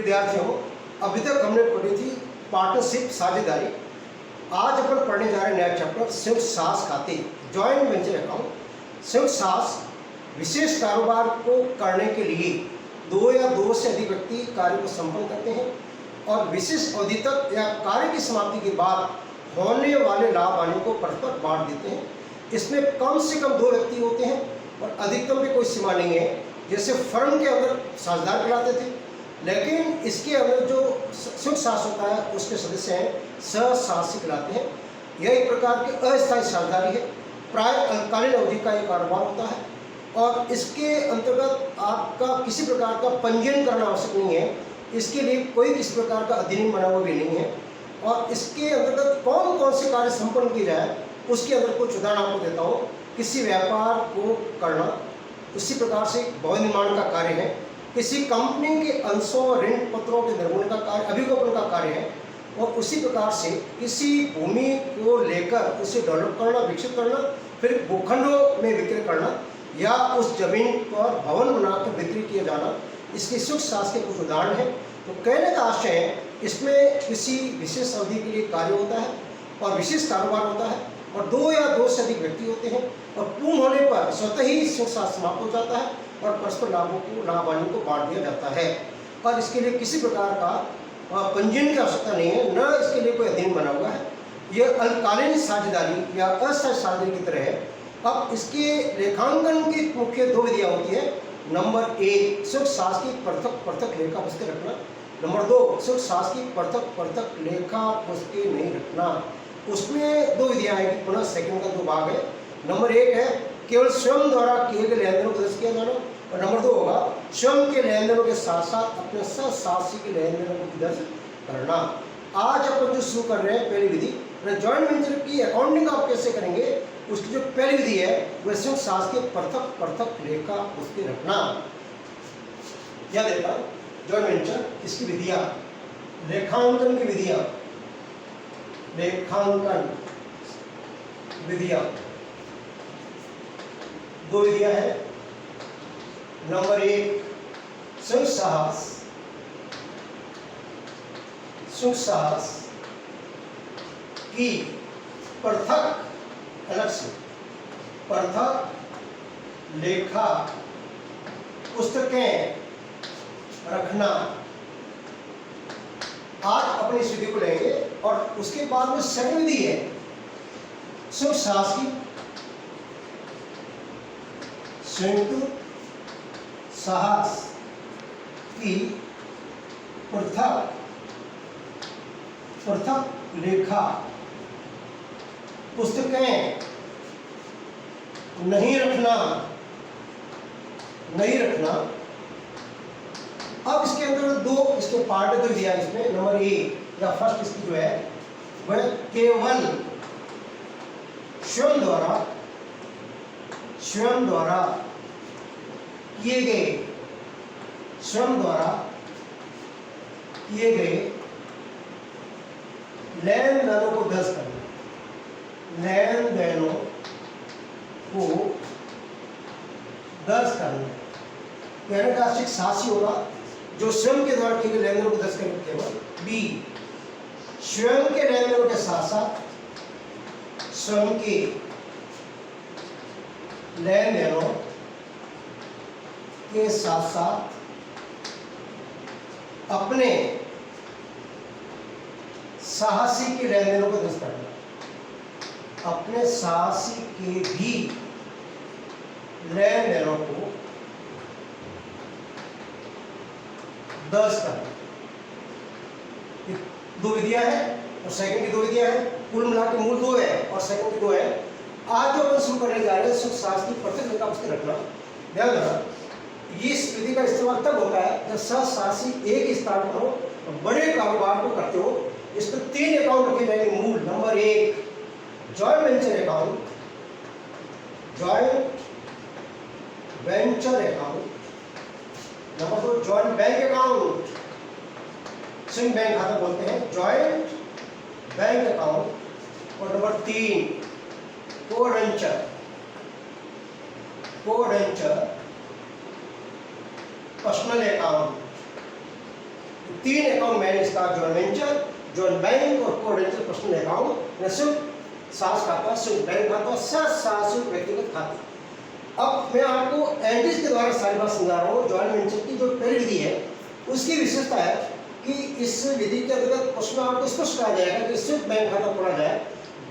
विद्यार्थियों, अभी तक हमने पढ़ी थी पार्टनरशिप साझेदारी। आज अपन पढ़ने जा रहे हैं नया चैप्टर संयुक्त साहस खाते, जॉइंट वेंचर अकाउंट। संयुक्त साहस विशेष कारोबार को करने के लिए दो या दो से अधिक व्यक्ति कार्य को संपन्न करते हैं और विशेष अवधि तक या कार्य की समाप्ति के बाद होने वाले लाभ हानि को परस्पर बांट देते हैं। इसमें कम से कम दो व्यक्ति होते हैं और अधिकतम में कोई सीमा नहीं है। जैसे फर्म के अंदर साझेदार कहलाते थे, लेकिन इसके अंदर जो संयुक्त साहस होता है उसके सदस्य हैं सहसाहसी कहलाते हैं। यह एक प्रकार की अस्थायी साझेदारी है, प्राय अल्पकालीन अवधि का एक कारोबार होता है और इसके अंतर्गत आपका किसी प्रकार का पंजीयन करना आवश्यक नहीं है। इसके लिए कोई किसी प्रकार का अधिनियम बना हुआ भी नहीं है और इसके अंतर्गत कौन कौन से कार्य संपन्न किए जाए उसके अंदर कुछ उदाहरण आपको देता हूँ। किसी व्यापार को करना, उसी प्रकार से भवन निर्माण का कार्य है, किसी कंपनी के अंशों और ऋण पत्रों के निर्माण का कार्य अभिगोपन का कार्य है और उसी प्रकार से किसी भूमि को लेकर उसे डेवलप करना, विकसित करना, फिर भूखंडों में विक्रय करना या उस जमीन पर भवन बनाकर बिक्री किया जाना, इसके संयुक्त साहस के कुछ उदाहरण हैं। तो कहने का आशय है इसमें किसी विशेष अवधि के लिए कार्य होता है और विशेष कारोबार होता है और दो या दो से अधिक व्यक्ति होते हैं और पूर्ण होने पर स्वतः ही संयुक्त साहस समाप्त हो जाता है और परस्पर लाभों को लाभ हानि को बांट दिया जाता है और इसके लिए किसी प्रकार का पंजीयन की आवश्यकता नहीं है, न इसके लिए कोई अधिनियम बना हुआ है। यह अल्पकालीन साझेदारी या अस्थायी साझेदारी की तरह है। अब इसके लेखांकन की मुख्य दो विधियाँ होती है। नंबर एक, संयुक्त साहस की पृथक पृथक लेखा पुस्तकें रखना। नंबर दो, संयुक्त साहस की पृथक पृथक लेखा पुस्तकें नहीं रखना। उसमें दो विधियाँ आएगी, पुनः सेकंड का दो भाग है। नंबर एक है केवल स्वयं द्वारा किए गए लेन देनों को दर्ज किया जाना और नंबर दो होगा स्वयं के लेन देनों के साथ साथ अपने सहसाहसी के लेन देनों को दर्ज करना। आज अपन जो शुरू कर रहे हैं पहली विधि, जॉइंट वेंचर की अकाउंटिंग आप कैसे करेंगे, उसकी जो पहली विधि है वह संयुक्त साहस के पृथक पृथक लेखा पुस्तकें रखना। क्या देखा जॉइंट वेंचर, इसकी विधियां, लेखांकन की विधियां, लेखांकन विधियां, दो विधियां हैं। नंबर एक, संयुक्त साहस की पृथक, अलग से पृथक लेखा पुस्तकें रखना। आज अपनी इस विधि को लेंगे और उसके बाद में सेकंड विधि है संयुक्त साहस की, संयुक्त साहस की पृथक पृथक लेखा पुस्तकें नहीं रखना। अब इसके अंदर दो इसके पार्ट दो दिया इसमें। नंबर एक या फर्स्ट इसकी जो है वह केवल स्वयं द्वारा किए गए लेन देनों को दर्ज करना। लेन देनों को दर्ज करना कहने का आशिक साहसी होगा जो स्वयं के द्वारा किए गए लेन देनों को दर्ज करेंगे। केवल बी, स्वयं के लेन देनों के साथ साथ स्वयं के लेन देनों के साथ साथ अपने साहसी के लेन देनों को दर्ज करना। अपने साहसी के भी लेन देनों को दर्ज करना। दो विधियां हैं और सेकंड की दो विधियां हैं। कुल मिलाकर मूल दो है और सेकंड की दो है। आज जो अपन शुरू करने जा रहे हैं संयुक्त साहस की पृथक लेखा पुस्तकें रखना। ध्यान रखना, इस विधि का इस्तेमाल तब होता है जब सहसाहसी एक स्थान पर हो और बड़े कारोबार को करते हो। इस पर तीन अकाउंट रखे जाएंगे मूल। नंबर एक, joint venture account, joint venture account. Number दो, जॉइंट बैंक अकाउंट, संयुक्त बैंक खाता बोलते हैं, जॉइंट बैंक अकाउंट। और नंबर तीन, कोवेंचर पर्सनल अकाउंट। तीन अकाउंट मैन इसका जॉइंट वेंचर, जॉइंट बैंक और कोऑर्डिनेटर पर्सनल अकाउंट, संयुक्त सास खाता, संयुक्त बैंक खाता, संयुक्त व्यक्तिगत खाता। अब मैं आपको एंटिटीज के द्वारा सारी बात समझा रहा हूँ। जॉइंट वेंचर की जो पहली विधि है उसकी विशेषता है कि इस विधि के अंतर्गत उसमें आपको स्पष्ट कहा जाएगा कि संयुक्त बैंक खाता खोला जाए,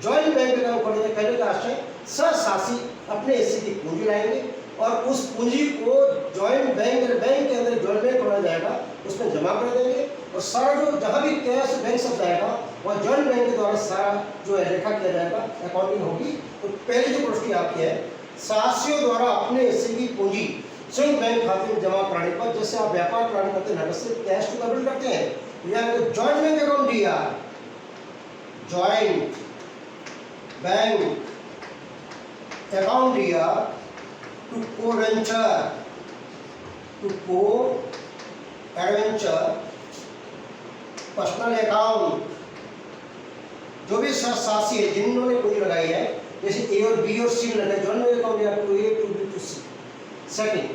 जॉइंट बैंक अकाउंट खोला जाए। पहले का आशय सहसासी अपने हिस्से की पूंजी लाएंगे और उस पूंजी को जॉइंट बैंक के अंदर जॉइंट बैंक खोला जाएगा, उसमें जमा कर देंगे और सारा जो जहाँ भी कैश बैंक सब जाएगा वह जॉइंट बैंक के द्वारा सारा जो है लेखा किया जाएगा, अकाउंटिंग होगी। तो पहली जो प्रश्न आपकी है, साहसियों द्वारा अपने हिस्से की पूंजी संयुक्त बैंक खाते में जमा कराने पर, जैसे आप व्यापार प्रारंभ करते हैं नकद से कैश टू कैपिटल करते हैं, या जॉइंट बैंक अकाउंट दिया, जॉइंट बैंक अकाउंट दिया टू को-वेंचर, टू को-एडवेंचर पर्सनल अकाउंट, जो भी साहसी है जिन्होंने पूंजी लगाई है, जैसे ए और बी और सी लगाए, जॉइंट बैंक अकाउंट या to A to B to C. Second,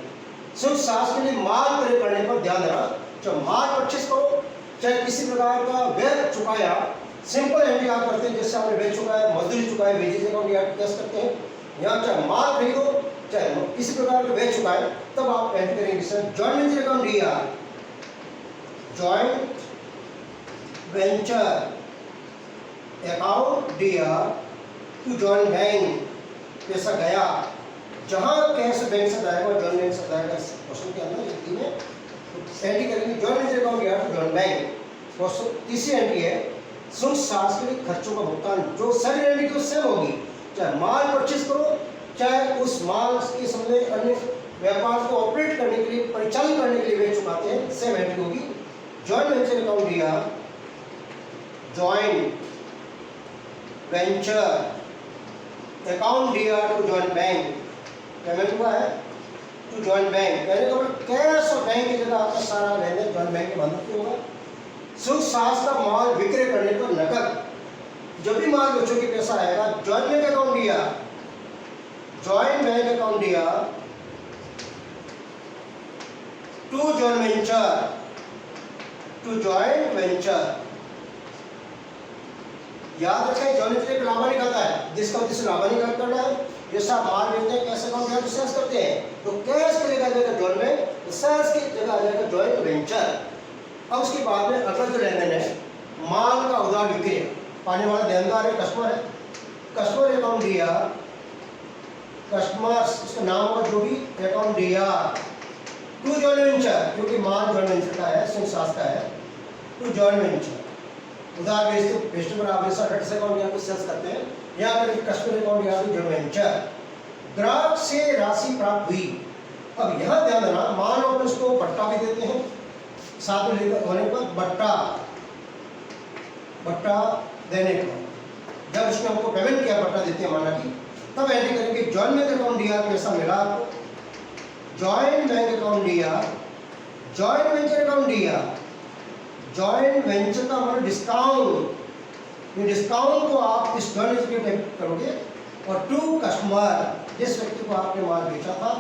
संयुक्त साहस के लिए माल क्रय करने पर ध्यान देना, चाहे माल परचेस करो चाहे किसी प्रकार का व्यय चुकाया, सिंपल एंट्री आप करते हैं, जैसे आपने व्यय चुकाया, मजदूरी चुकाया, वेजेस अकाउंट या कैश करते हैं। यहाँ चाहे माल खरीदो चाहे किसी प्रकार का व्यय चुकाए, तब आप एंट्री करेंगे सर जॉइंट वेंचर अकाउंट दिया, जॉइंट वेंचर अकाउंट दिया टू जॉइंट बैंक, पैसा गया जहां कैश बैंक से जाएगा जॉइंट बैंक से जाएगा, क्वेश्चन के अंदर लिखती है तो एंट्री करेंगे जॉइंट वेंचर अकाउंट दिया टू जॉइंट बैंक। क्वेश्चन तीसरी एंट्री है, संयुक्त साहस के लिए खर्चों का भुगतान, जो सारी एंट्री तो सेम होगी, चाहे माल परचेस करो चाहे उस माल के सामने अन्य व्यापार को ऑपरेट करने के लिए, परिचालन करने के लिए व्यय चुकाते हैं, सेम एंट्री होगी। जॉइंट वेंचर अकाउंट दिया, जॉइंट वेंचर अकाउंट दिया टू जॉइंट बैंक, पेमेंट हुआ है टू जॉइंट बैंक, कहने का मतलब कैश और बैंक की जगह आपका सारा लेन देन जॉइंट बैंक के माध्यम से होगा। संयुक्त साहस का माल विक्रय करने पर नकद, जब भी माल बेचो के पैसा आएगा, जॉइंट बैंक अकाउंट दिया, जॉइंट बैंक अकाउंट दिया to joint venture, to joint venture. याद रखें जॉइंट वेंचर लाभानी खाता है, जिसका उद्देश्य लाभानी करना है। जैसा आप माल बेचते हैं, कैश अकाउंट या सेल्स करते हैं, तो कैश की जगह आ जाएगा जॉइंट बैंक, सेल्स की जगह आ जाएगा जॉइंट वेंचर। अब उसके बाद में अगला जो लेन देन है, माल का उधार विक्रय, पाने वाला देनदार है कस्टमर है, कस्टमर अकाउंट दिया, कस्टमर उसका नाम होगा जो भी अकाउंट दिया टू जॉइंट वेंचर, क्योंकि माल जॉइंट वेंचर का है, संयुक्त साहस का है, टू जॉइंट वेंचर। उधार बेचते पर आप ऐसा डेट्स अकाउंट या कुछ सेल्स करते हैं, यहाँ पर कस्टमर अकाउंट या जॉइंट वेंचर। ग्राहक से राशि प्राप्त हुई, अब यहाँ ध्यान देना, मान लो अपन उसको बट्टा भी देते हैं, साथ में लेकर होने पर बट्टा देने पर, जब उसने हमको पेमेंट किया, बट्टा देते हैं माना कि, तब एंट्री करेंगे जॉइंट बैंक अकाउंट दिया, पैसा मिला आपको, जॉइंट बैंक अकाउंट दिया, जॉइंट वेंचर अकाउंट दिया, जॉइंट वेंचर का मतलब डिस्काउंट, ये डिस्काउंट को आप इस जॉइंट वेंचर के डेबिट करोगे, और टू कस्टमर, जिस व्यक्ति को आपने माल बेचा था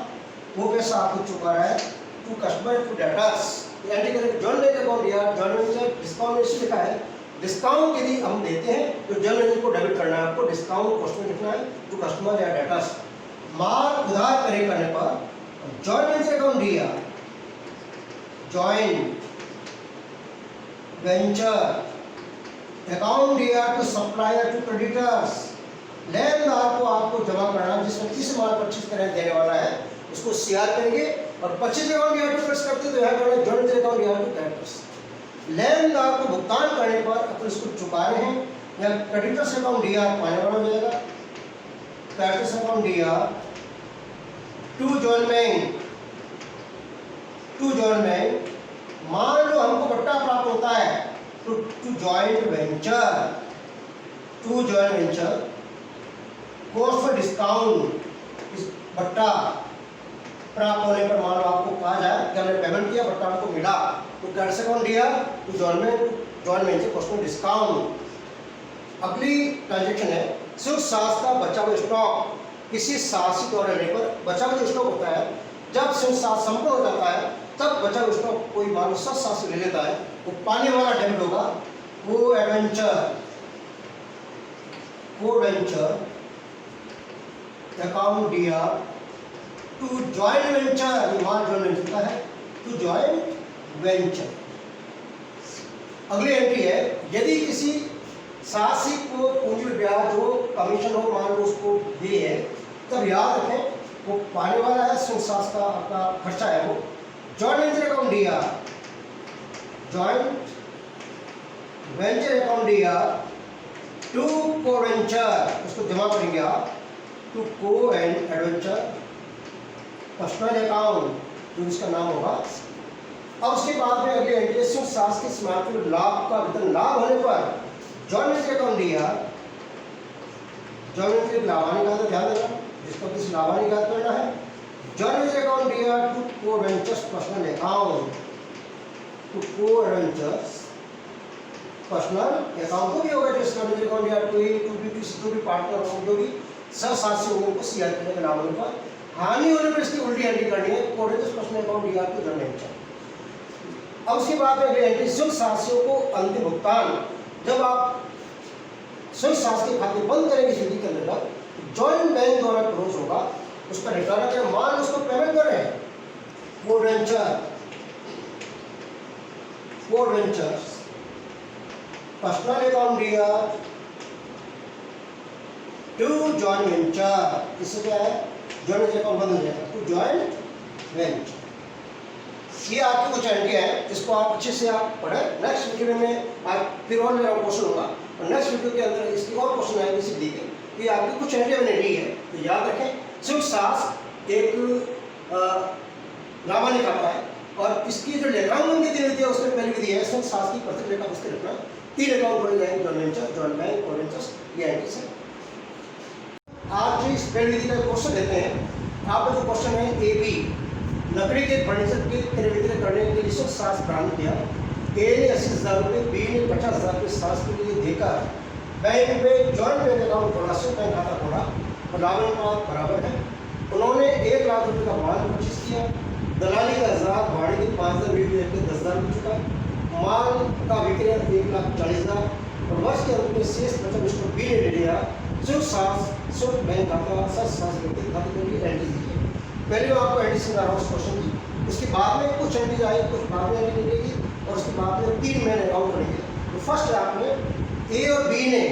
वो पैसा आपको चुका रहा है, to customer to debtors, entry करेंगे जॉइंट बैंक अकाउंट दिया, जॉइंट वेंचर डिस्काउंट इसमें लिखा है, डिस्काउंट यदि हम देते हैं तो जॉइंट वेंचर को डेबिट करना है, आपको डिस्काउंट कॉस्ट में लिखना है टू कस्टमर या डेटर्स। माल उधार क्रय करने पर जॉइंट वेंचर अकाउंट दिया, जॉइंट वेंचर अकाउंट दिया टू सप्लायर टू क्रेडिटर्स, लेनदार को आपको जमा करना, जिसमें किस माल परचेज करने देने वाला है उसको सीआर करेंगे, और परचेज अकाउंट या टू करते तो यहाँ करना जॉइंट वेंचर अकाउंट या टू क्रेडिटर्स। लेनदार को भुगतान करने पर अपन इसको चुका रहे हैं, या क्रेडिटर्स अकाउंट दिया पाने वाला हो जाएगा, क्रेडिटर्स अकाउंट दिया to joint bank, to joint bank. मान लो हमको बट्टा प्राप्त होता है to joint venture, to joint venture cost for discount, इस बट्टा प्राप्त होने पर मान लो आपको कहा जाए कि हमने पेमेंट किया, बट्टा हमको मिला, तो क्रेडिट अकाउंट दिया to joint venture cost for discount. अगली ट्रांजेक्शन है संयुक्त साहस का बचा हुआ स्टॉक, किसी साहसी द्वारा लेने पर बचा हुआ जो स्टॉक होता है, जब संयुक्त साहस संपूर्ण हो जाता है तब बचा हुआ स्टॉक कोई मान लो साहसी ले लेता है, वो पानी वाला डेबिट होगा। Co venture account DR to joint venture, ये मान जॉइंट वेंचर का है, टू जॉइंट वेंचर। अगली एंट्री है, यदि किसी साहसी को पूंजी ब्याज हो, कमीशन हो, मान लो उसको दे है, तब याद रखें वो पाने वाला है, संसास का आपका खर्चा है वो। Joint venture account DR, joint venture account DR to co venture, उसको जमा करेंगे आप, टू को एंड एडवेंचर पर्सनल अकाउंट, जो इसका नाम होगा। अब उसके बाद में अगली एंट्री संसास के समाप्त लाभ का वितरण, लाभ होने पर joint venture account DR, joint venture लाभानी का ध्यान देना, जिसको किसी लाभानी का करना है। Joint venture account DR to को वेंचर्स पर्सनल अकाउंट, टू को वेंचर्स पर्सनल अकाउंट को भी होगा, जो joint venture account DR to A to B to C, जो भी पार्टनर हो, जो भी सहसासी होंगे उनको CR करने का नाम होने पर, हानि होने पर इसकी उल्टी एंट्री करनी है, co ventures personal account DR to joint venture. अब उसके बाद में अगली एंट्री शुल्क साहसियों को अंतिम भुगतान, जब आप शुल्क साहस के खाते बंद करेंगे स्थिति के अंदर, जॉइंट बैंक द्वारा क्लोज होगा, उसका निपटारा करें, मान उसको पेमेंट कर रहे हैं, co venture personal account DR to joint venture, इससे क्या है, जॉइंट वेंचर अकाउंट बंद हो जाएगा, टू जॉइंट वेंचर। ये आपकी कुछ एंट्री है, इसको आप अच्छे से आप पढ़ें। नेक्स्ट वीडियो में आप फिर और मेरा क्वेश्चन होगा, और नेक्स्ट वीडियो के अंदर इसकी और क्वेश्चन आएंगे सीधी के, ये आपकी कुछ एंट्री मैंने दी है, तो याद रखें। शुल्क साहस एक लाभानी खाता है, और इसकी जो लेखांकन की विधि है उसमें पहली विधि है शुल्क साहस की प्रत्येक लेखा पुस्तक रखना, 3 अकाउंट बन जाएंगे, जॉइंट वेंचर, जॉइंट बैंक, को वेंचर्स, ये एंट्री है। आज जो इस पहली विधि का क्वेश्चन देते हैं, आपका जो क्वेश्चन है AB, लकड़ी के फर्नीचर के क्रय विक्रय करने के लिए शुल्क साहस प्रदान किया। A ने 80,000 रुपये, B ने 50,000 रुपये साहस के लिए देकर बैंक में जॉइंट बैंक अकाउंट खोला, शुल्क बैंक खाता खोला, और लाभ अनुपात बराबर है। उन्होंने 1 लाख रुपये का माल परचेज किया, दलाली का 1000, भाड़े के 5,000, बिक्री के 10,000 हो चुका, माल का विक्रय 1,40,000, और वर्ष के अंत में शेष बचत उसको B ने ले लिया। शुल्क साहस शुल्क बैंक खाता साहस व्यक्ति खाते के लिए एंट्री दीजिए। पहले मैं आपको एंट्री समझा रहा हूँ उस क्वेश्चन की, उसके बाद में कुछ एंट्री आएगी, कुछ बाद में एंट्री निकलेगी, और उसके बाद में 3 महीने अकाउंट करेंगे। तो फर्स्ट है आपने A और B ने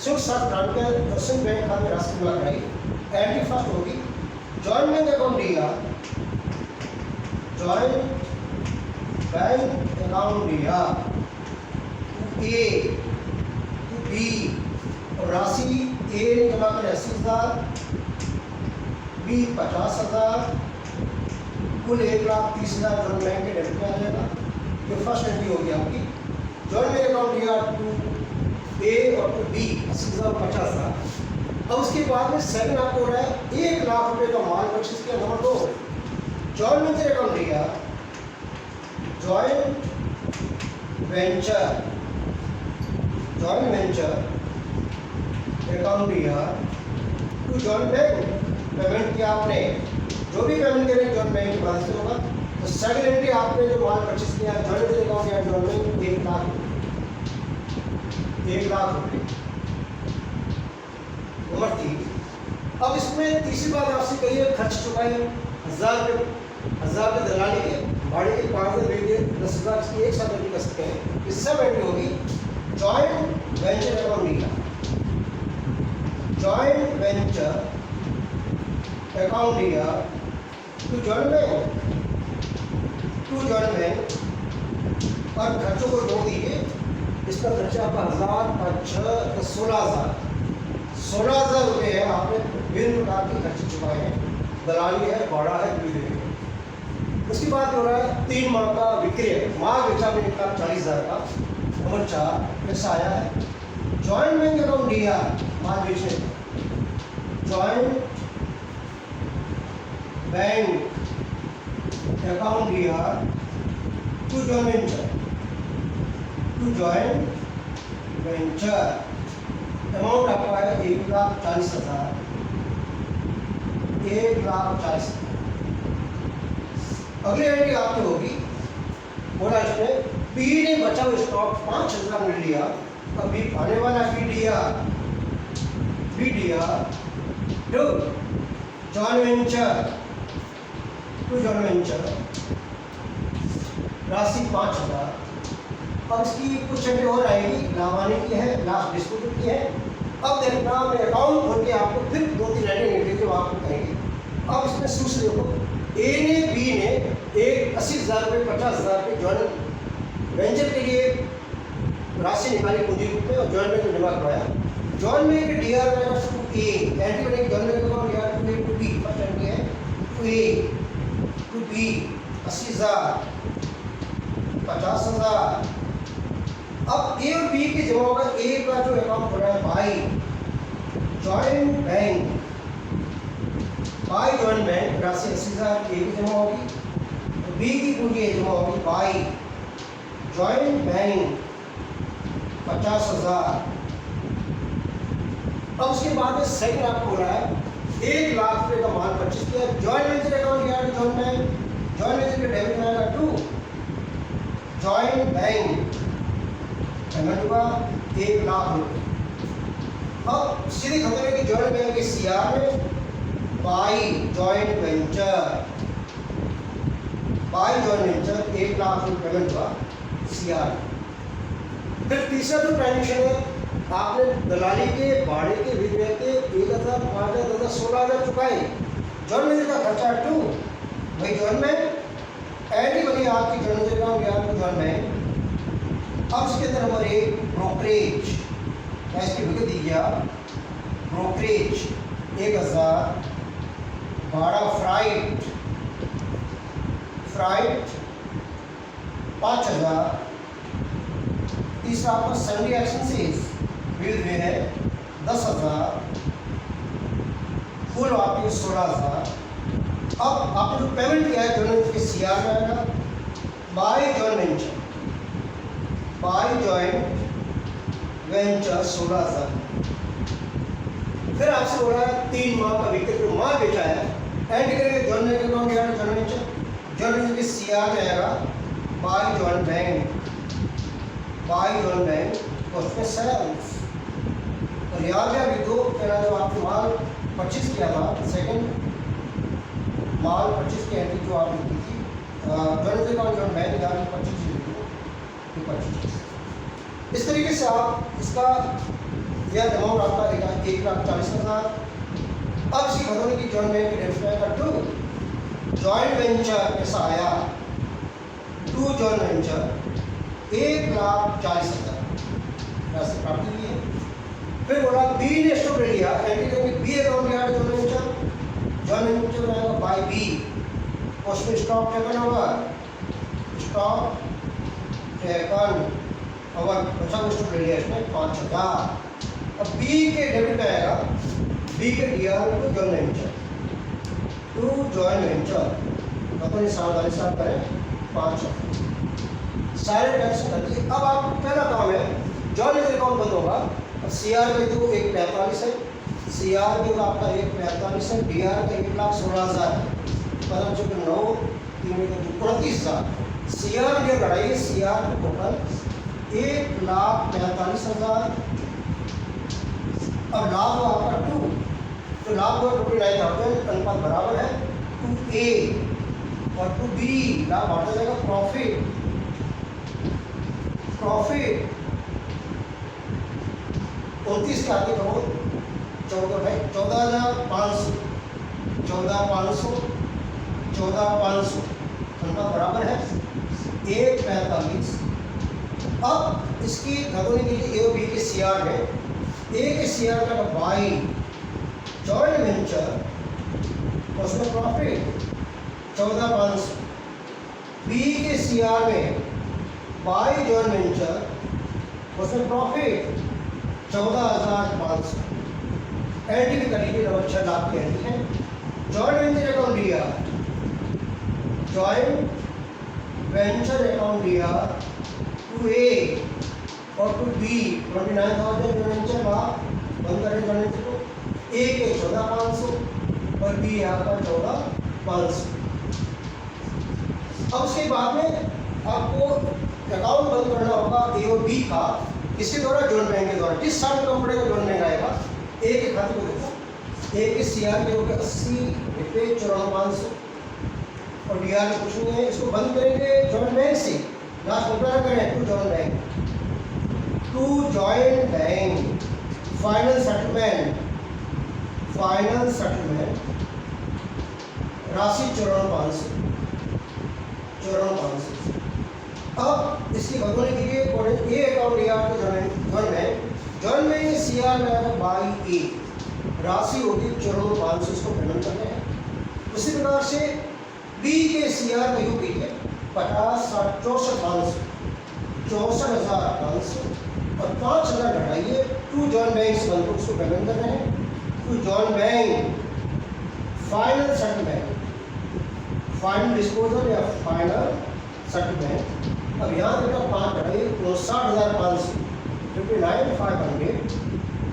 शुल्क साहस प्रदान किया, शुल्क बैंक खाते में राशि जमा कराई। एंट्री फर्स्ट होगी joint bank account DR, joint bank account DR A to B, और राशि A ने जमा करें 80,000, B 50,000, कुल 1,30,000 जॉइंट बैंक के डेबिट में आ जाएगा। ये फर्स्ट एंट्री होगी आपकी। Joint bank account DR to A और टू B 80,000 और 50,000। अब उसके बाद में सेकंड आपको हो रहा है 1 लाख रुपए का माल परचेज किया। Number 2 joint venture account DR, joint venture account DR to joint bank, payment किया आपने, जो भी पेमेंट करेंगे जॉइंट बैंक की मदद से होगा। तो सेकंड एंट्री आपने जो माल परचेज किया जॉइंट वेंचर अकाउंट या जॉइंट बैंक 1 लाख रुपये। नंबर 3, अब इसमें तीसरी बात आपसे कही है खर्च चुकाई 1,000 रुपये दलाली के, भाड़े के 5,000 भेजे 10,000, इसकी एक साथ एंट्री कर सकते हैं। इस सब एंट्री होगी joint venture account DR, joint venture account DR to joint bank, और खर्चों को जोड़ दीजिए। इसका खर्चा आपका 1,000, 5, 6, 10, 16,000 रुपये है। आपने विभिन्न प्रकार के खर्चे चुकाए हैं, दलाली है, भाड़ा है, बिल है। उसके बाद हो रहा है 3 माह का विक्रय, माल बेचा में 1,40,000 का। नंबर 4 पैसा आया है जॉइंट बैंक अकाउंट DR, माल बेचने, joint bank account DR to joint venture, amount आपका है 1,40,000, 1,40,000। अगली एंट्री आपकी होगी बोला इसमें बी ने बचा हुआ स्टॉक 5,000 में लिया, अब बी आने वाला बी दिया टू जॉइंट वेंचर राशि 5,000। अब इसकी कुछ छठे और आएगी, लावानी की है, लास्ट डिस्पोजल की है। अब देखना मैं अकाउंट खोल के आपको फिर 2-3 लाइनें नेगेटिव आपको कहेंगे। अब इसमें शुरू से देखो, ए ने बी ने एक 80,000 रुपये 50,000 रुपये जॉइंट वेंचर के लिए राशि निकाली पूंजी रूप में और जॉइंट वेंचर जमा करवाया। जॉइंट में के D R to A entry बनेगी, जॉइंट वेंचर का D R to B, first entry है टू ए टू बी 80,000 50,000। अब ए और बी के जमा होगा, ए का जो अकाउंट खुला है बाई जॉइंट बैंक राशि 80,000 ए की जमा होगी, और बी की पूंजी जमा होगी बाई जॉइंट बैंक 50,000। अब उसके बाद में सेकंड आपको हो रहा है 1 लाख रुपए का माल परचेज किया, जॉइंट वेंचर अकाउंट गया जॉइंट वेंचर के डेबिट में आएगा टू जॉइंट बैंक, पेमेंट हुआ 1 लाख रुपए। अब सीधे खत्म है कि जॉइंट बैंक के सीआर में बाई जॉइंट वेंचर 1 लाख रुपए पेमेंट हुआ सीआर। फिर तीसरा जो ट्रांजेक्शन है, आपने दलाली के भाड़े के विक्रय के 1,000 5,000 10,000 16,000 चुकाए, जॉइंट वेंचर का खर्चा टू भाई जॉइंट बैंक एंट्री बनी आपकी जॉइंट वेंचर का जॉइंट बैंक। अब इसके अंदर नंबर 1 ब्रोकरेज, क्या इसकी विगत दीजिए आप, ब्रोकरेज 1,000, भाड़ा फ्राइट 5,000। तीसरा आपका सन्डे एक्सपेंसेस बिल में है 10,000, कुल आपके 16,000। अब आपने जो पेमेंट किया है जॉइंट वेंचर के सीआर में आएगा बाई जॉइंट वेंचर 16,000। फिर आपसे हो रहा है 3 माह का विक्रय जो माल बेचा है एंड करेंगे जॉइंट वेंचर अकाउंट गया जॉइंट वेंचर के सीआर जाएगा बाई जॉइंट बैंक उसमें सेल्स। और याद है अभी 2 पहला जो आपने माल परचेज किया था, सेकंड माल परचेज की एंट्री जो आपने की थी जॉइंट वेंचर अकाउंट बैंक यहाँ परचेज की परचेज। इस तरीके से आप इसका यह अमाउंट आपका 1,40,000। अब इसकी खत्म की जॉइंट बैंक के डेबिट में टू जॉइंट वेंचर कैसा आया, टू जॉइंट वेंचर 1,40,000 राशि प्राप्त हुई है। फिर बोला बी ने स्टॉक ले लिया, एंट्री करेंगे बी अकाउंट गया जॉइंट वेंचर में आएगा बाई बी, उसमें स्टॉक टेकन होगा स्टॉक टेकन और बचा हुआ स्टॉक ले लिया इसमें 5,000। अब बी के डेबिट में आएगा बी के डीआर टू जॉइंट वेंचर अपनी सावधानी से आप करें 5,000 सारे टैक्स कर दिए। अब आप पहला काम है जॉइंट वेंचर अकाउंट बंद होगा। अब सीआर में जो 1,45 है, सीआर में आपका 1,45 है, डीआर का 1,16,000 है, मतलब जो 9 3 29,000 सीआर में बढ़ाइए, सीआर का टोटल 1,45,000। अब लाभ हुआ आपका 2, तो लाभ हुआ 29,000, अनुपात बराबर है टू ए और टू बी, लाभ बांटा जाएगा प्रॉफिट 29 के आगे करो 14,500 अनुपात बराबर है 1,45। अब इसकी घटोने के लिए ए और बी के सीआर में ए के सीआर का बाई जॉइंट वेंचर उसमें प्रॉफिट 14,500, बी के सीआर में बाई जॉइंट वेंचर उसमें प्रॉफिट 14,500। एंट्री भी कर लीजिए, नंबर 6 लाख की एंट्री है। जॉइंट वेंचर अकाउंट दिया, जॉइंट वेंचर अकाउंट दिया टू ए और टू बी 29,000 जॉइंट वेंचर लाभ बंद करें जॉइंट वेंचर को, ए के 14,500 और बी आपका 14,500। अब उसके बाद में आपको अकाउंट बंद करना होगा ए और बी का, किसके द्वारा? जॉइंट बैंक के द्वारा। किस साल में कम पड़ेगा? जॉइंट बैंक आएगा। ए के खाते को देखो, ए के सीआर के होगा 80,54,500 और डीआर में कुछ नहीं है। इसको बंद करेंगे जॉइंट बैंक से, लास्ट कंपेयर करें to joint bank, to joint bank final settlement राशि 54,500। अब इसकी भगवान के लिए A account A R joint bank CR में आएगा बाई ए, राशि होगी 54,500, इसको पेमेंट करना है। उसी प्रकार से बी के सीआर का यूं कीजिए 64,500 और 5,000 घटाइए, टू जॉइंट बैंक से बनकर उसको पेमेंट कर रहे हैं। To joint bank final settlement, final disposal या फाइनल सेटलमेंट। अब यहाँ बेटा 5 घटाइए 59,500, 59,500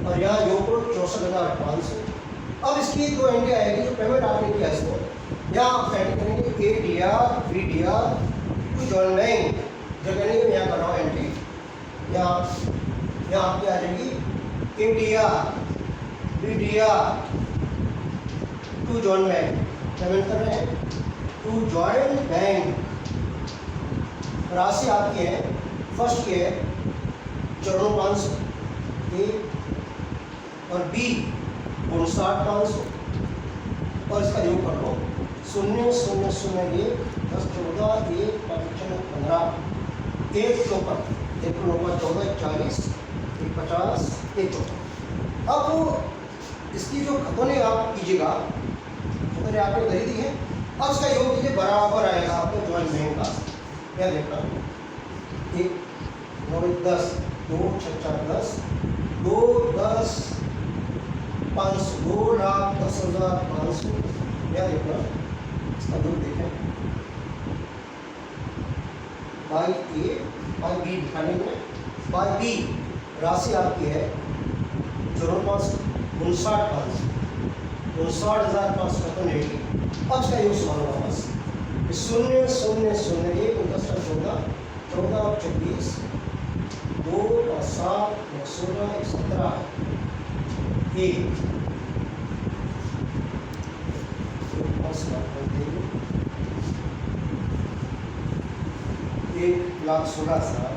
और यहाँ योग करो 64,500। अब इसकी दो एंट्री आएगी, जो पेमेंट आपने किया इसको यहाँ आप एंट्री करेंगे A D R B D R to joint bank, जो करेंगे यहाँ कर रहा हूँ एंट्री, यहाँ आपकी आ जाएगी A D R B D R to joint bank, payment कर रहे हैं टू जॉइंट बैंक। राशि आपकी है, फर्स्ट की है 54,500 ए और बी 59,500 और इसका योग कर लो 0 0 0 1 10 14 1 5 15 1 54 1 14 40 1 50 1 54। अब इसकी जो खतौनी आप कीजिएगा, खतौनी आपने खरीदी है, अब इसका योग कीजिए, बराबर आएगा आपको जॉइंट बैंक का। क्या देखना 1 9 10 2 6 4 10 2 10 500 2,10,500। क्या देखना इसका योग देखें बाई ए बाई बी दिखाने में, बाई बी राशि आपकी है 59,500 तो नहीं। अब इसका योग समान वापस 0 0 0 1 10 14 14 और 24 2 और 7 और 16 17 1 1,16,000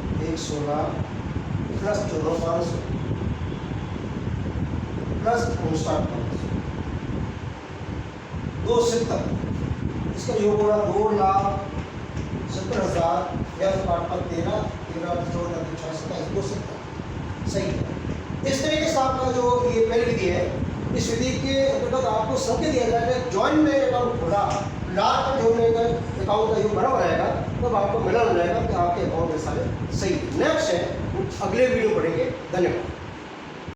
1,16 प्लस 14,500 प्लस 59,500 270, इसका योग होगा 2,70,000 या 13 14 270। सही है। इस तरीके से आपका जो ये पहली विधि है, इस विधि के अंतर्गत आपको संकेत दिया जाएगा जॉइंट में अकाउंट खोला, लास्ट में जोड़ने का अकाउंट का योग बराबर रहेगा, तब आपको मिलन हो जाएगा कि आपके अकाउंट में सारे सही। नेक्स्ट है अगले वीडियो पढ़ेंगे। धन्यवाद।